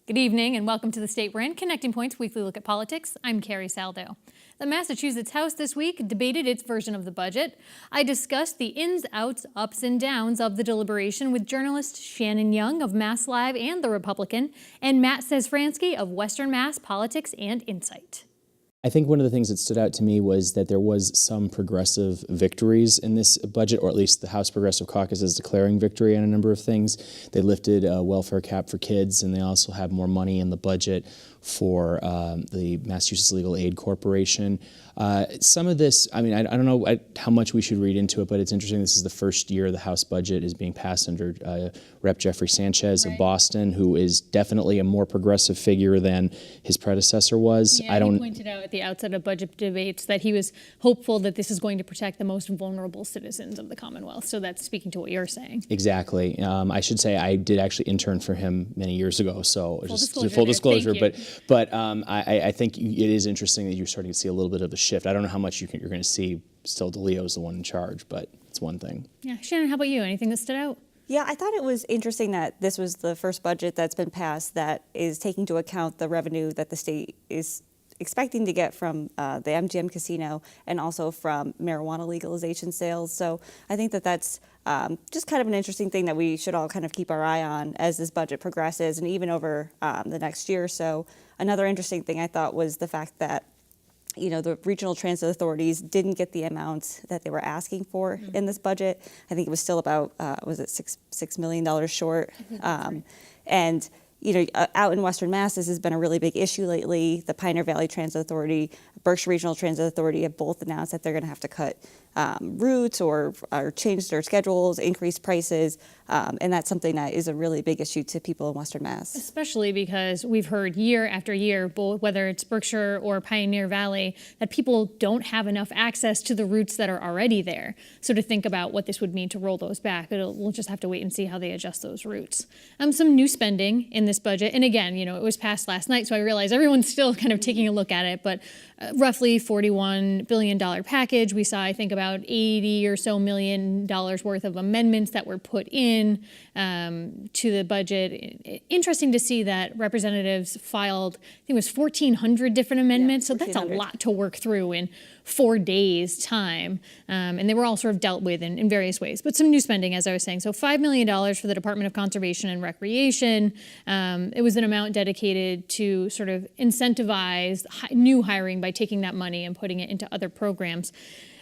Good evening and welcome to the State We're in, Connecting Points Weekly Look at Politics. I'm Carrie Saldo. The Massachusetts House this week debated its version of the budget. I discussed the ins, outs, ups, and downs of the deliberation with journalist Shannon Young of MassLive and The Republican, and Matt Szafranski of Western Mass Politics and Insight. I think one of the things that stood out to me was that there was some progressive victories in this budget, or at least the House Progressive Caucus is declaring victory on a number of things. They lifted a welfare cap for kids, and they also have more money in the budget for the Massachusetts Legal Aid Corporation. Some of this, I mean, I don't know how much we should read into it, but it's interesting. This is the first year the House budget is being passed under Rep. Jeffrey Sanchez of Boston, who is definitely a more progressive figure than his predecessor was. Yeah, he pointed out at the outset of budget debates that he was hopeful that this is going to protect the most vulnerable citizens of the Commonwealth. So that's speaking to what you're saying. Exactly. I should say I did actually intern for him many years ago, so Full disclosure. But I think it is interesting that you're starting to see a little bit of a shift. I don't know how much you're going to see. Still, DeLeo's the one in charge, but it's one thing. Yeah, Shannon, how about you? Anything that stood out? Yeah, I thought it was interesting that this was the first budget that's been passed that is taking into account the revenue that the state is expecting to get from the MGM casino and also from marijuana legalization sales. So I think that that's just kind of an interesting thing that we should all kind of keep our eye on as this budget progresses and even over the next year or so. Another interesting thing I thought was the fact that the regional transit authorities didn't get the amounts that they were asking for in this budget. I think it was still about, was it $6 million short? And out in Western Mass, this has been a really big issue lately. The Pioneer Valley Transit Authority, Berkshire Regional Transit Authority have both announced that they're going to have to cut routes or change their schedules, increase prices, and that's something that is a really big issue to people in Western Mass. Especially because we've heard year after year, both whether it's Berkshire or Pioneer Valley, that people don't have enough access to the routes that are already there. So to think about what this would mean to roll those back, we'll just have to wait and see how they adjust those routes. Some new spending in this budget, and again, it was passed last night, so I realize everyone's still kind of taking a look at it, but roughly $41 billion package. We saw, I think, about $80 or so million worth of amendments that were put in to the budget. Interesting to see that representatives filed, I think it was 1,400 different amendments. So that's a lot to work through in 4 days' time. And they were all sort of dealt with in various ways. But some new spending, as I was saying. So $5 million for the Department of Conservation and Recreation. It was an amount dedicated to sort of incentivize new hiring by taking that money and putting it into other programs.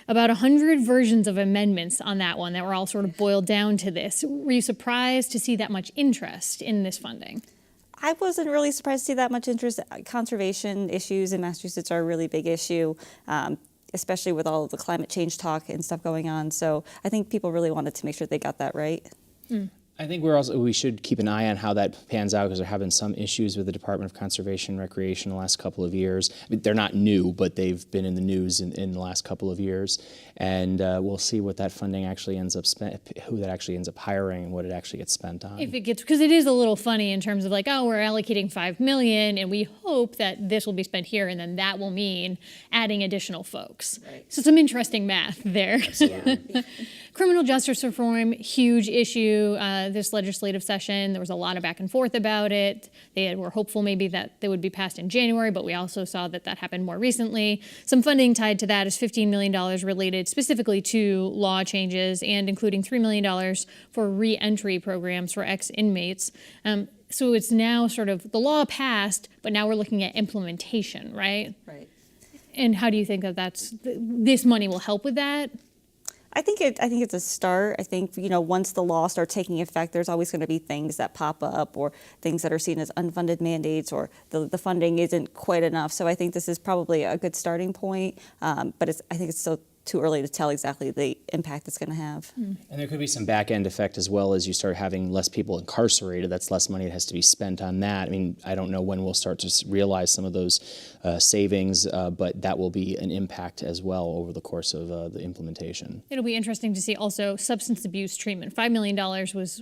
About 100 versions of amendments on that one that were all sort of boiled down to this. Were you surprised to see that much interest in this funding? I wasn't really surprised to see that much interest. Conservation issues in Massachusetts are a really big issue, especially with all of the climate change talk and stuff going on. So I think people really wanted to make sure they got that right. I think we should keep an eye on how that pans out because there have been some issues with the Department of Conservation and Recreation the last couple of years. I mean, they're not new, but they've been in the news in the last couple of years. And we'll see what that funding actually ends up who that actually ends up hiring and what it actually gets spent on. If it gets, because it is a little funny in terms of like, oh, we're allocating $5 million and we hope that this will be spent here, and then that will mean adding additional folks. Right. So some interesting math there. Criminal justice reform, huge issue this legislative session. There was a lot of back and forth about it. They were hopeful maybe that they would be passed in January, but we also saw that happened more recently. Some funding tied to that is $15 million related specifically to law changes and including $3 million for re-entry programs for ex-inmates. So it's now sort of the law passed, but now we're looking at implementation, right? Right. And how do you think that this money will help with that? I think it's a start. I think, once the law starts taking effect, there's always going to be things that pop up or things that are seen as unfunded mandates or the funding isn't quite enough. So I think this is probably a good starting point, but I think it's still too early to tell exactly the impact it's going to have. And there could be some back-end effect as well as you start having less people incarcerated. That's less money that has to be spent on that. I mean, I don't know when we'll start to realize some of those savings, but that will be an impact as well over the course of the implementation. It'll be interesting to see also substance abuse treatment. $5 million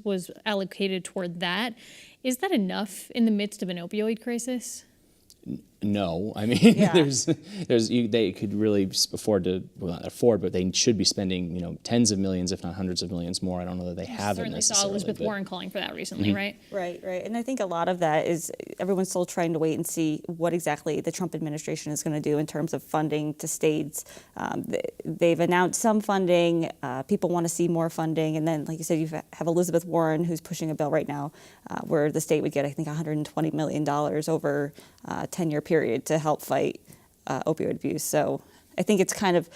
was allocated toward that. Is that enough in the midst of an opioid crisis? no. I mean, Yeah. they could really afford to, well, not afford, but they should be spending, tens of millions, if not hundreds of millions more. I don't know that they have it Certainly saw necessarily. Elizabeth but- Warren calling for that recently, right? Right. And I think a lot of that is everyone's still trying to wait and see what exactly the Trump administration is going to do in terms of funding to states. They've announced some funding. People want to see more funding. And then, like you said, you have Elizabeth Warren, who's pushing a bill right now where the state would get, I think, $120 million over a 10-year period to help fight opioid abuse. So I think it's kind of,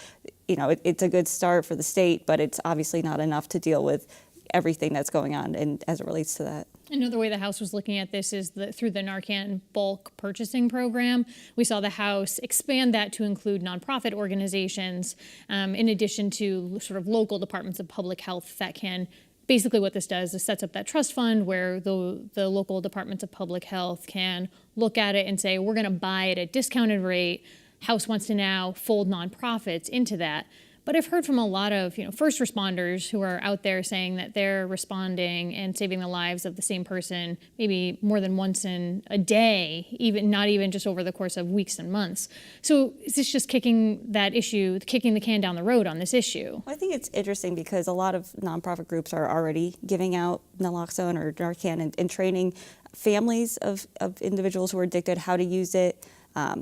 it's a good start for the state, but it's obviously not enough to deal with everything that's going on and as it relates to that. Another way the House was looking at this is through the Narcan bulk purchasing program. We saw the House expand that to include nonprofit organizations, in addition to sort of local departments of public health that can. Basically what this does is sets up that trust fund where the local departments of public health can look at it and say, we're going to buy at a discounted rate. House wants to now fold nonprofits into that. But I've heard from a lot of first responders who are out there saying that they're responding and saving the lives of the same person maybe more than once in a day, even not even just over the course of weeks and months. So is this just kicking the can down the road on this issue? Well, I think it's interesting because a lot of nonprofit groups are already giving out naloxone or Narcan and training families of individuals who are addicted how to use it.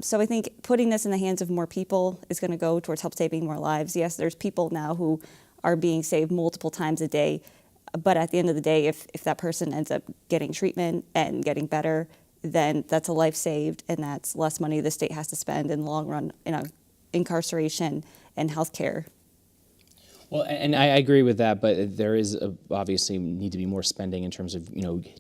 So I think putting this in the hands of more people is going to go towards help saving more lives. Yes, there's people now who are being saved multiple times a day, but at the end of the day, if that person ends up getting treatment and getting better, then that's a life saved, and that's less money the state has to spend in the long run in incarceration and health care. Well, and I agree with that, but there is obviously need to be more spending in terms of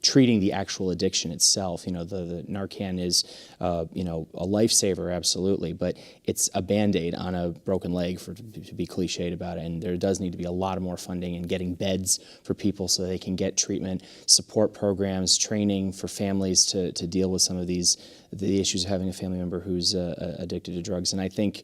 treating the actual addiction itself. The Narcan is a lifesaver, absolutely, but it's a Band-Aid on a broken leg, to be cliched about it. And there does need to be a lot more funding and getting beds for people so they can get treatment, support programs, training for families to deal with some of the issues of having a family member who's addicted to drugs. And I think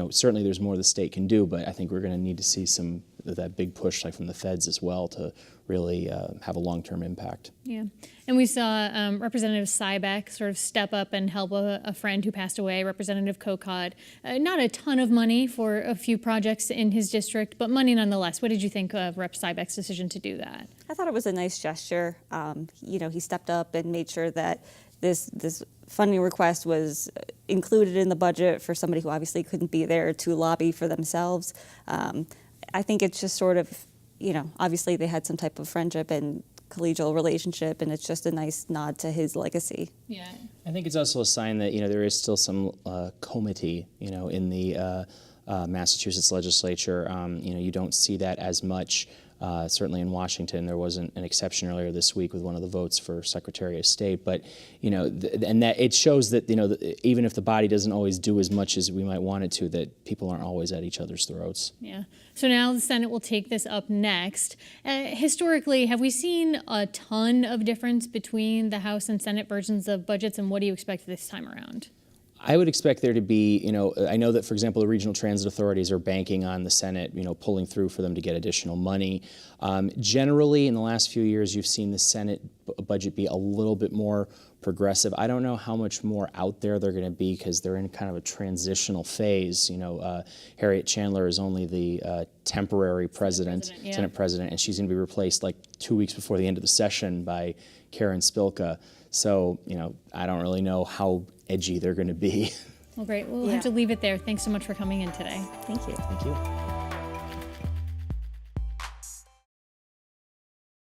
certainly there's more the state can do, but I think we're going to need to see some of that big push from the feds as well to really have a long-term impact. Yeah, and we saw Representative Sybeck sort of step up and help a friend who passed away, Representative Kokot. Not a ton of money for a few projects in his district, but money nonetheless. What did you think of Rep. Sybeck's decision to do that? I thought it was a nice gesture. He stepped up and made sure that this funding request was included in the budget for somebody who obviously couldn't be there to lobby for themselves. I think it's just sort of, obviously they had some type of friendship and collegial relationship, and it's just a nice nod to his legacy. Yeah. I think it's also a sign that, there is still some comity, in the Massachusetts legislature. You don't see that as much. Certainly in Washington, there wasn't an exception earlier this week with one of the votes for Secretary of State. But, and that it shows that, even if the body doesn't always do as much as we might want it to, that people aren't always at each other's throats. Yeah. So now the Senate will take this up next. Historically, have we seen a ton of difference between the House and Senate versions of budgets, and what do you expect this time around? I would expect there to be, I know that, for example, the regional transit authorities are banking on the Senate, pulling through for them to get additional money. Generally, in the last few years, you've seen the Senate budget be a little bit more progressive. I don't know how much more out there they're going to be because they're in kind of a transitional phase. Harriet Chandler is only the temporary Senate president, and she's going to be replaced like 2 weeks before the end of the session by Karen Spilka. So, I don't really know how edgy they're going to be. Well, great. We'll have to leave it there. Thanks so much for coming in today. Thank you. Thank you.